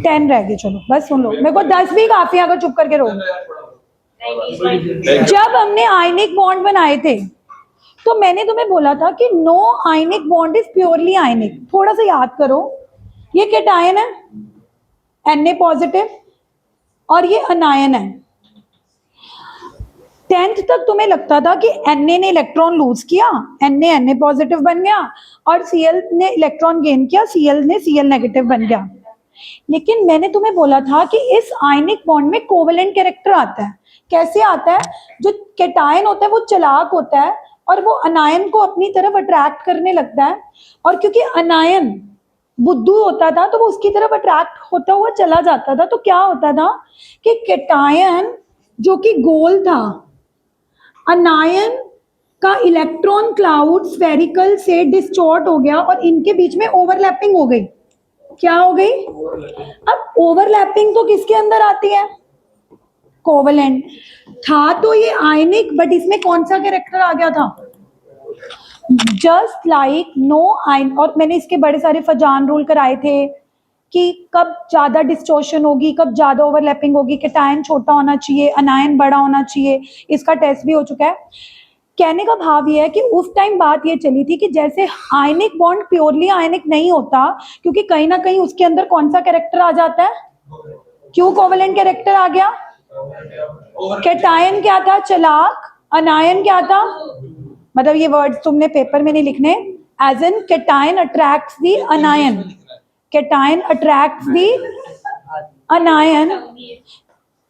10 रह गए, चलो बस सुन लो, मेरे को 10 भी काफी है अगर चुप करके रहो। जब हमने आयनिक बॉन्ड बनाए थे तो मैंने तुम्हें बोला था कि no ionic bond is purely ionic. थोड़ा सा याद करो, ये कैटायन है Na पॉजिटिव और ये अनायन है। 10th तक तुम्हें लगता था कि Na ने इलेक्ट्रॉन लूज किया, Na पॉजिटिव बन गया, और Cl ने इलेक्ट्रॉन गेन किया, Cl ने Cl नेगेटिव बन गया। लेकिन मैंने तुम्हें बोला था कि इस आयनिक बॉन्ड में कोवेलेंट कैरेक्टर आता है। कैसे आता है? जो कैटायन होता है वो चालाक होता है और वो अनायन को अपनी तरफ अट्रैक्ट करने लगता है, और क्योंकि अनायन बुद्धू होता था तो वो उसकी तरफ अट्रैक्ट होता हुआ चला जाता था। तो क्या होता था कि कैटायन जो कि गोल था, अनायन का इलेक्ट्रॉन क्लाउड स्फेरिकल से डिस्टॉर्ट हो गया और इनके बीच में ओवरलैपिंग हो गई। क्या हो गई? अब ओवरलैपिंग तो किसके अंदर आती है? कोवेलेंट। था तो ये आयनिक, बट इसमें कौन सा कैरेक्टर आ गया था? Just like no ion. और मैंने इसके बड़े सारे फजान रूल कराए थे कि कब ज्यादा डिस्टॉर्शन होगी, कब ज्यादा ओवरलैपिंग होगी, कैटायन छोटा होना चाहिए, अनायन बड़ा होना चाहिए। इसका टेस्ट भी हो चुका है। कहने का भाव ये है कि उस टाइम बात ये चली थी कि जैसे आयनिक बॉन्ड प्योरली आयनिक नहीं होता, क्योंकि कहीं ना कहीं उसके अंदर कौन सा कैरेक्टर आ जाता है? क्यों कोवेलेंट कैरेक्टर आ गया? कैटायन क्या था? चालाक। अनायन क्या था? मतलब ये वर्ड्स तुमने पेपर में नहीं लिखने। As in cation attracts the anion, cation attracts the anion.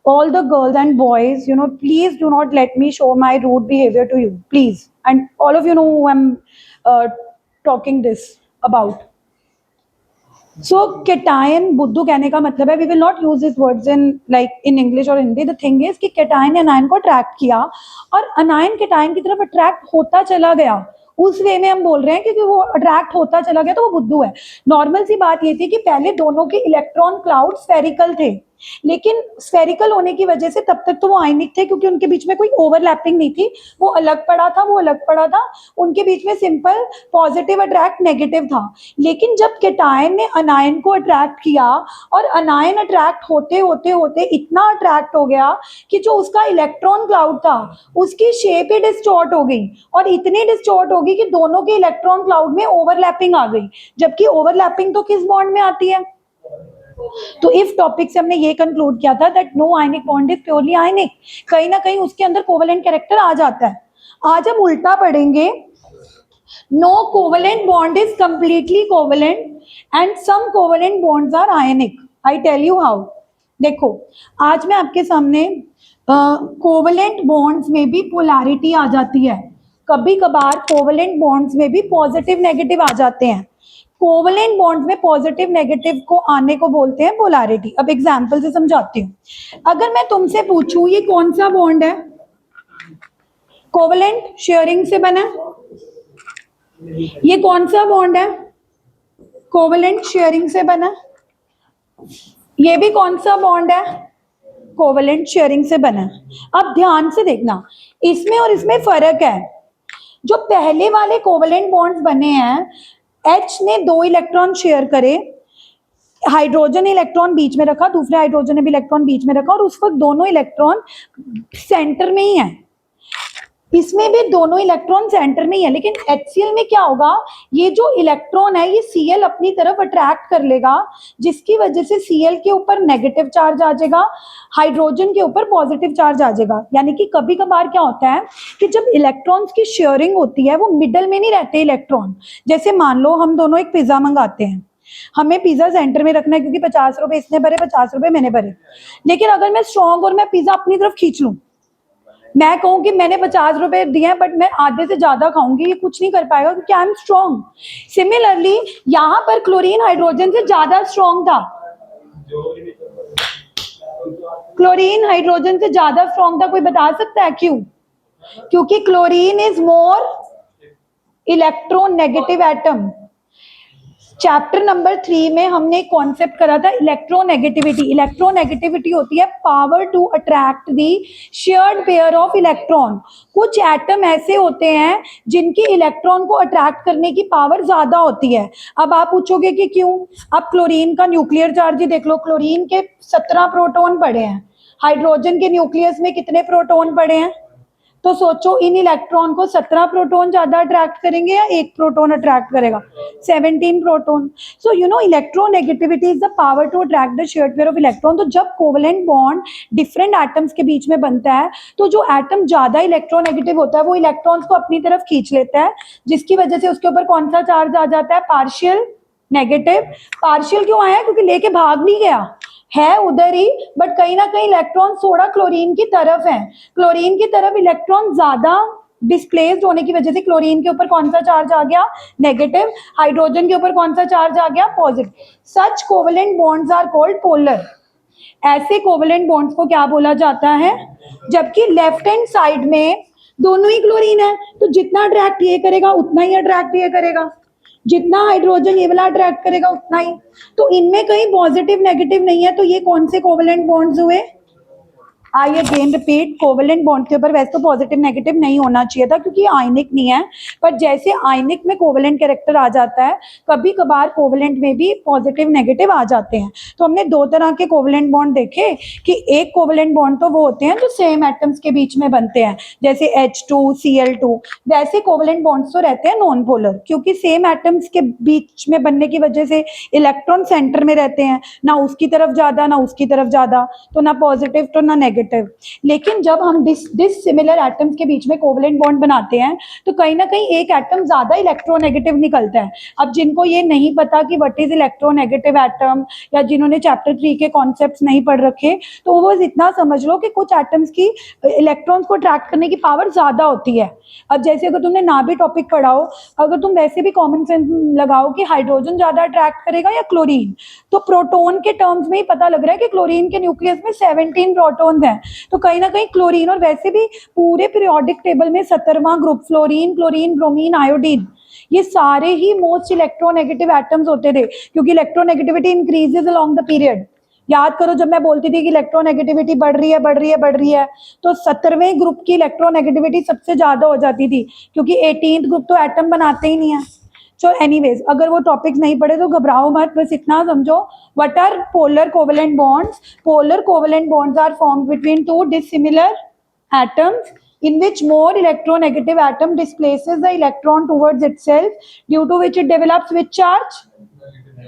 All the girls and boys, please do not let me show my rude behavior to you, please. And all of you know who I'm talking this about. So cation बुद्धू कहने का मतलब है, we will not use these words in English or Hindi. The thing is कि cation ने अनायन को अट्रैक्ट किया और अनायन cation की तरफ अट्रैक्ट होता चला गया। उस वे में हम बोल रहे हैं क्योंकि वो अट्रैक्ट होता चला गया तो वो बुद्धू है। नॉर्मल सी बात ये थी कि पहले दोनों के इलेक्ट्रॉन क्लाउड स्फेरिकल थे, लेकिन स्फेरिकल होने की वजह से तब तक तो वो आयनिक थे क्योंकि उनके बीच में कोई ओवरलैपिंग नहीं थी। वो अलग पड़ा था, वो अलग पड़ा था, उनके बीच में सिंपल पॉजिटिव अट्रैक्ट नेगेटिव था। लेकिन जब कैटायन ने अनायन को अट्रैक्ट किया और अनायन अट्रैक्ट होते होते होते इतना अट्रैक्ट हो गया कि जो उसका इलेक्ट्रॉन क्लाउड था उसकी शेप ही डिस्टॉर्ट हो गई, और इतनी डिस्टॉर्ट हो गई कि दोनों के इलेक्ट्रॉन क्लाउड में ओवरलैपिंग आ गई। जबकि ओवरलैपिंग तो किस बॉन्ड में आती है? तो इफ टॉपिक से हमने ये कंक्लूड किया था that no ionic bond is purely ionic. कहीं ना कहीं उसके अंदर कोवेलेंट कैरेक्टर आ जाता है। आज हम उल्टा पढ़ेंगे, no covalent bond is completely covalent and some covalent bonds are ionic. I tell you how. देखो, आज मैं आपके सामने कोवेलेंट बॉन्ड्स में भी पोलैरिटी आ जाती है, कभी कभार कोवेलेंट बॉन्ड्स में भी पॉजिटिव नेगेटिव आ जाते हैं। कोवेलेंट बॉन्ड में पॉजिटिव नेगेटिव को आने को बोलते हैं पोलैरिटी। अब एग्जांपल से समझाती हूँ। अगर मैं तुमसे पूछूं ये कौन सा बॉन्ड है? कोवेलेंट शेयरिंग से बना। ये कौन सा बॉन्ड है? कोवेलेंट शेयरिंग से बना। ये भी कौन सा बॉन्ड है? कोवेलेंट शेयरिंग से बना। अब ध्यान से देखना, इसमें और इसमें फर्क है। जो पहले वाले कोवेलेंट बॉन्ड्स बने हैं, H ने 2 इलेक्ट्रॉन शेयर करे, हाइड्रोजन ने इलेक्ट्रॉन बीच में रखा, दूसरे हाइड्रोजन ने भी इलेक्ट्रॉन बीच में रखा, और उस वक्त दोनों इलेक्ट्रॉन सेंटर में ही है। इसमें भी दोनों इलेक्ट्रॉन सेंटर में ही है। लेकिन HCl में क्या होगा, ये जो इलेक्ट्रॉन है ये Cl अपनी तरफ अट्रैक्ट कर लेगा, जिसकी वजह से Cl के ऊपर नेगेटिव चार्ज आ जाएगा, हाइड्रोजन के ऊपर पॉजिटिव चार्ज आ जाएगा। यानी कि कभी कभार क्या होता है कि जब इलेक्ट्रॉन्स की शेयरिंग होती है वो मिडल में नहीं रहते इलेक्ट्रॉन। जैसे मान लो हम दोनों एक पिज्जा मंगाते हैं, हमें पिज्जा सेंटर में रखना है क्योंकि 50 रुपए इसने भरे, 50 रुपए मैंने भरे। लेकिन अगर मैं स्ट्रॉन्ग और मैं पिज्जा अपनी तरफ खींच लूं, मैं कहूँ कि मैंने 50 रुपए दिए हैं बट मैं आधे से ज्यादा खाऊंगी, ये कुछ नहीं कर पाएगा क्योंकि आई एम स्ट्रॉन्ग। सिमिलरली यहाँ पर क्लोरीन हाइड्रोजन से ज्यादा स्ट्रॉन्ग था, क्लोरीन हाइड्रोजन से ज्यादा स्ट्रॉन्ग था। कोई बता सकता है क्यों? क्योंकि chlorine is more electronegative atom. Chapter number 3 में हमने एक कॉन्सेप्ट करा था इलेक्ट्रोनेगेटिविटी। इलेक्ट्रोनेगेटिविटी होती है power to attract the shared pair of electron. कुछ एटम ऐसे होते हैं जिनकी इलेक्ट्रॉन को अट्रैक्ट करने की पावर ज्यादा होती है। अब आप पूछोगे कि क्यों? अब क्लोरीन का न्यूक्लियर चार्ज ही देख लो, क्लोरीन के 17 प्रोटॉन पड़े हैं, हाइड्रोजन के न्यूक्लियस में कितने प्रोटॉन पड़े हैं? तो सोचो, इन इलेक्ट्रॉन को 17 प्रोटॉन ज्यादा अट्रैक्ट करेंगे या 1 प्रोटॉन अट्रैक्ट करेगा? 17 proton. So electronegativity is the power to attract the shared pair of electron. तो जब कोवेलेंट बॉन्ड डिफरेंट एटम्स के बीच में बनता है तो जो एटम ज्यादा इलेक्ट्रोनेगेटिव होता है वो इलेक्ट्रॉन्स को अपनी तरफ खींच लेता है, जिसकी वजह से उसके ऊपर कौन सा चार्ज आ जाता है? Partial negative. पार्शियल क्यों आया? क्योंकि लेके भाग नहीं गया, है उधर ही, बट कहीं ना कहीं इलेक्ट्रॉन थोड़ा क्लोरीन की तरफ है। क्लोरीन की तरफ इलेक्ट्रॉन ज्यादा डिस्प्लेस्ड होने की वजह से क्लोरीन के ऊपर कौन सा चार्ज आ गया? नेगेटिव। हाइड्रोजन के ऊपर कौन सा चार्ज आ गया? Positive. Such covalent bonds are called polar. ऐसे कोवेलेंट बॉन्ड्स को क्या बोला जाता है? जबकि लेफ्ट हैंड साइड में दोनों ही क्लोरीन है, तो जितना अट्रैक्ट ये करेगा उतना ही अट्रैक्ट ये करेगा, जितना हाइड्रोजन ये वाला अट्रैक्ट करेगा उतना ही। तो इनमें कहीं पॉजिटिव नेगेटिव नहीं है, तो ये कौन से कोवेलेंट बॉन्ड्स हुए? I again repeat, covalent bond के ऊपर वैसे तो पॉजिटिव नेगेटिव नहीं होना चाहिए था क्योंकि आयनिक नहीं है, पर जैसे आयनिक में कोवेलेंट कैरेक्टर आ जाता है, कभी कभार कोवेलेंट में भी पॉजिटिव नेगेटिव आ जाते हैं। तो हमने दो तरह के कोवेलेंट बॉन्ड देखे कि एक कोवेलेंट बॉन्ड तो वो होते हैं जो सेम एटम्स के बीच में बनते हैं, जैसे H2Cl2। वैसे कोवेलेंट बॉन्ड्स तो रहते हैं नॉन पोलर, क्योंकि सेम एटम्स के बीच में बनने की वजह से इलेक्ट्रॉन सेंटर में रहते हैं, ना उसकी तरफ ज्यादा ना उसकी तरफ ज्यादा, तो ना पॉजिटिव तो ना नेगेटिव। लेकिन जब हम डिसिमिलर एटम्स के बीच में कोवेलेंट बॉन्ड बनाते हैं तो कहीं ना कहीं एक एटम ज्यादा इलेक्ट्रोनेगेटिव निकलता है। अब जिनको ये नहीं पता कि व्हाट इज इलेक्ट्रोनेगेटिव एटम, या जिन्होंने चैप्टर 3 के कॉन्सेप्ट्स नहीं पढ़ रखे, तो वो बस इतना समझ लो कि कुछ एटम्स की इलेक्ट्रॉन्स को अट्रैक्ट करने की पावर ज्यादा होती है। अब जैसे अगर तुमने ना भी टॉपिक पढ़ा हो, अगर तुम वैसे भी कॉमन सेंस लगाओ कि हाइड्रोजन ज्यादा अट्रैक्ट करेगा या क्लोरीन, तो प्रोटॉन के टर्म्स में ही पता लग रहा है कि क्लोरीन के न्यूक्लियस में 17 प्रोटॉन्स हैं, तो कहीं ना कहीं क्लोरीन, और वैसे भी पूरे पीरियोडिक टेबल में 17वां group fluorine, chlorine, bromine, iodine, ये सारे ही मोस्ट इलेक्ट्रोनेगेटिव एटम्स होते थे, क्योंकि electronegativity increases along the period. याद करो जब मैं बोलती थी कि इलेक्ट्रोनेगेटिविटी बढ़ रही है बढ़ रही है बढ़ रही है, तो 17वें ग्रुप की इलेक्ट्रोनेगेटिविटी सबसे ज्यादा हो जाती थी, क्योंकि 18th ग्रुप तो एटम बनाते ही नहीं है। सो एनीवेज, अगर वो टॉपिक्स नहीं पढ़े तो घबराओ मत, बस इतना समझो, what are polar covalent bonds? Polar covalent bonds are formed between two dissimilar atoms in which more electronegative atom displaces the electron towards itself, due to which it develops which charge?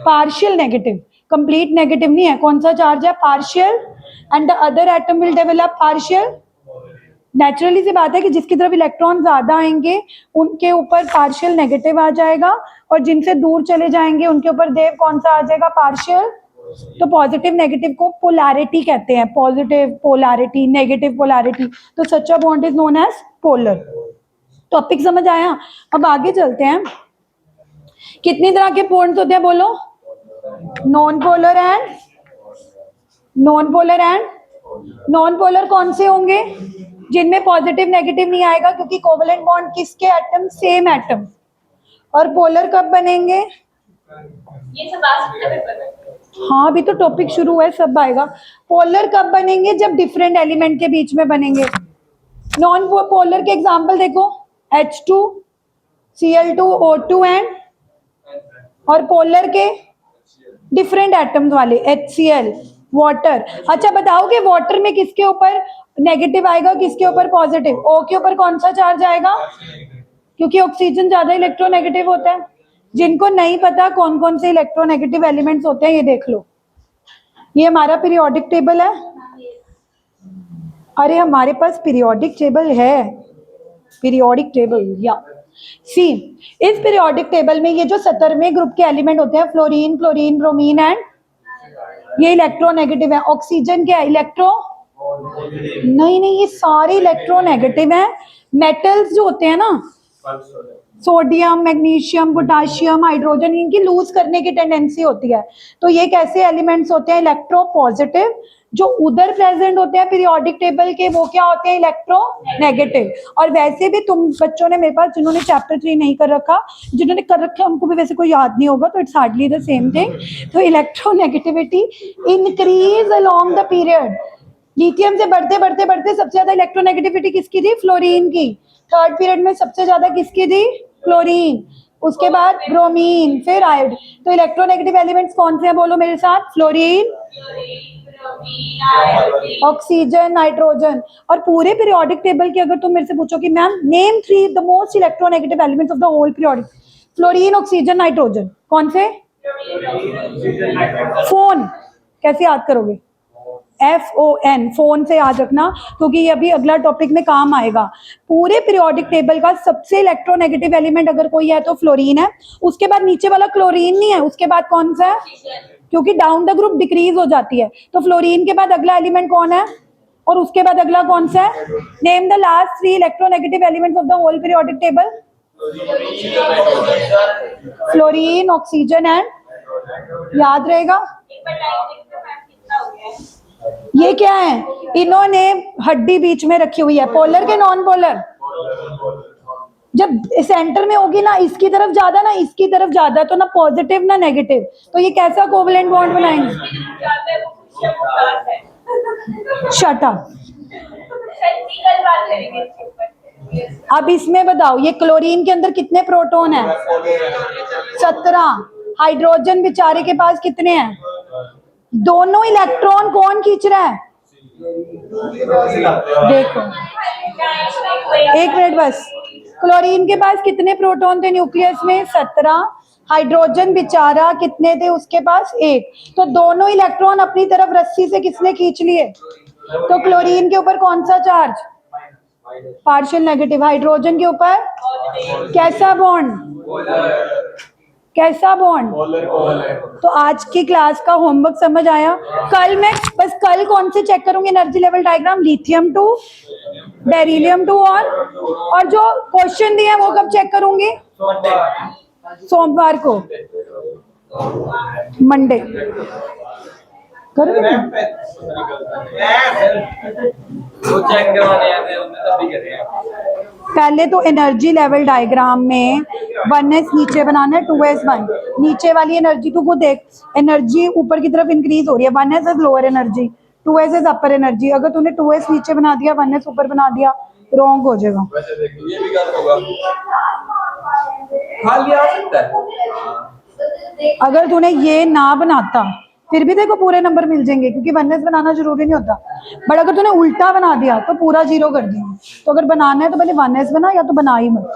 Partial negative. Complete negative नहीं है, कौन सा चार्ज है? Partial. And the other atom will develop partial. Naturally सी बात है कि जिसकी तरफ इलेक्ट्रॉन ज्यादा आएंगे उनके ऊपर पार्शियल नेगेटिव आ जाएगा, और जिनसे दूर चले जाएंगे उनके ऊपर देव कौन सा आ जाएगा? पार्शियल। तो पॉजिटिव नेगेटिव को पोलैरिटी कहते हैं, पॉजिटिव पोलैरिटी, नेगेटिव पोलैरिटी। तो such a bond is known as polar. Topic समझ आया? अब आगे चलते हैं। कितनी तरह के बॉन्ड्स होते हैं बोलो? Non polar and non polar and non polar कौन से होंगे? जिनमें पॉजिटिव नेगेटिव नहीं आएगा, क्योंकि कोवेलेंट बॉन्ड किसके एटम? Same atom. और पोलर कब बनेंगे? ये सब आ सकता है पेपर में। हाँ, अभी तो टॉपिक शुरू है, सब आएगा। पोलर कब बनेंगे? जब डिफरेंट एलिमेंट के बीच में बनेंगे। नॉन पोलर के एग्जांपल देखो, H2, Cl2, O2 एंड, और पोलर के डिफरेंट एटम्स वाले HCl, वाटर। अच्छा बताओ कि वाटर में किसके ऊपर नेगेटिव आएगा, किसके ऊपर पॉजिटिव? O के ऊपर कौन सा चार्ज आएगा? क्योंकि ऑक्सीजन ज्यादा इलेक्ट्रोनेगेटिव होता है। जिनको नहीं पता कौन कौन से इलेक्ट्रोनेगेटिव एलिमेंट्स होते हैं, ये देख लो, ये हमारा पीरियोडिक टेबल है। अरे हमारे पास पीरियोडिक टेबल है, पीरियोडिक टेबल, या सी, इस पीरियोडिक टेबल में ये जो 17वें ग्रुप के एलिमेंट होते हैं, फ्लोरीन, क्लोरीन, ब्रोमीन एंड, ये इलेक्ट्रोनेगेटिव है। ऑक्सीजन क्या है? इलेक्ट्रो नहीं, ये सारे इलेक्ट्रोनेगेटिव है। मेटल्स जो होते हैं ना, सोडियम, मैग्नीशियम, पोटाशियम, हाइड्रोजन, इनकी लूज करने की टेंडेंसी होती है। तो ये कैसे एलिमेंट्स होते हैं? Electro positive. जो उधर प्रेजेंट होते हैं पीरियोडिक टेबल के, वो क्या होते हैं? Electro negative. और वैसे भी तुम बच्चों ने, मेरे पास जिन्होंने चैप्टर 3 नहीं कर रखा, जिन्होंने कर रखा उनको भी वैसे कोई याद नहीं होगा, तो it's hardly the same thing. तो electronegativity increase along the period. Lithium से बढ़ते बढ़ते बढ़ते सबसे ज्यादा इलेक्ट्रोनेगेटिविटी किसकी थी? फ्लोरीन की। थर्ड पीरियड में सबसे ज्यादा किसकी थी? क्लोरीन। उसके बाद ब्रोमीन, फिर आयोडीन। तो इलेक्ट्रोनेगेटिव एलिमेंट्स कौन से हैं बोलो मेरे साथ? Fluorine, oxygen, nitrogen. और पूरे पीरियोडिक टेबल की अगर तुम मेरे से पूछो कि ma'am name 3 the most electronegative elements of the whole periodic, fluorine, oxygen, nitrogen, कौन से? फोन कैसे याद करोगे? FON, फोन से याद रखना क्योंकि ये अभी अगला टॉपिक में काम आएगा। पूरे पीरियोडिक टेबल का सबसे इलेक्ट्रोनेगेटिव एलिमेंट अगर कोई है तो फ्लोरीन है, उसके बाद नीचे वाला क्लोरीन नहीं है, उसके बाद कौन सा है, क्योंकि डाउन द ग्रुप डिक्रीज हो जाती है। तो फ्लोरीन के बाद अगला एलिमेंट कौन है और उसके बाद अगला कौन सा है? Name the last 3 electronegative elements of the whole periodic table. Fluorine, oxygen and, याद रहेगा। एक बार टाइम देखते मैम कितना हो गया है। ये क्या है? इन्होंने हड्डी बीच में रखी हुई है, पोलर के नॉन पोलर? जब सेंटर में होगी ना इसकी तरफ ज्यादा ना इसकी तरफ ज्यादा, तो ना पॉजिटिव ना नेगेटिव, तो ये कैसा कोवलेंट बॉन्ड बनाएंगे? ज्यादा है वो क्वेश्चन वो क्लास है। Shut up. सच्ची कल बात करेंगे इसके ऊपर। अब इसमें बताओ ये क्लोरीन के अंदर कितने प्रोटॉन है? 17। हाइड्रोजन बेचारे के पास कितने हैं? दोनों इलेक्ट्रॉन कौन खींच रहा है? देखो, एक मिनट बस। क्लोरीन के पास कितने प्रोटॉन थे न्यूक्लियस में? 17। हाइड्रोजन बेचारा कितने थे उसके पास? 1। तो दोनों इलेक्ट्रॉन अपनी तरफ रस्सी से किसने खींच लिए? तो क्लोरीन के ऊपर कौन सा चार्ज? Partial negative. हाइड्रोजन के ऊपर कैसा बॉन्ड? कैसा बॉन्ड? तो आज की क्लास का होमवर्क समझ आया? कल मैं बस कल कौन से चेक करूंगी energy level diagram? Lithium 2, beryllium 2 और जो क्वेश्चन दिए हैं वो कब चेक करूंगी? सोमवार को, मंडे करोगे ना? वो चेक करवाने आते हैं उन्हें तभी कर रहे हैं। पहले तो एनर्जी लेवल डायग्राम में 1s नीचे बनाना है, 2s1 नीचे वाली एनर्जी तो वो देख, एनर्जी ऊपर की तरफ इंक्रीज हो रही है, 1s is lower energy, 2s is upper energy. अगर तूने 2s नीचे बना दिया 1s ऊपर बना दिया रॉन्ग हो जाएगा। वैसे देखो ये भी गलत होगा, खाली आ सकता है। अगर तूने ये ना बनाता फिर भी देखो पूरे नंबर मिल जाएंगे क्योंकि 1s बनाना जरूरी नहीं होता, बट अगर तूने उल्टा बना दिया तो पूरा 0 कर दिया। तो अगर बनाना है तो पहले 1s बना या तो बना ही मत।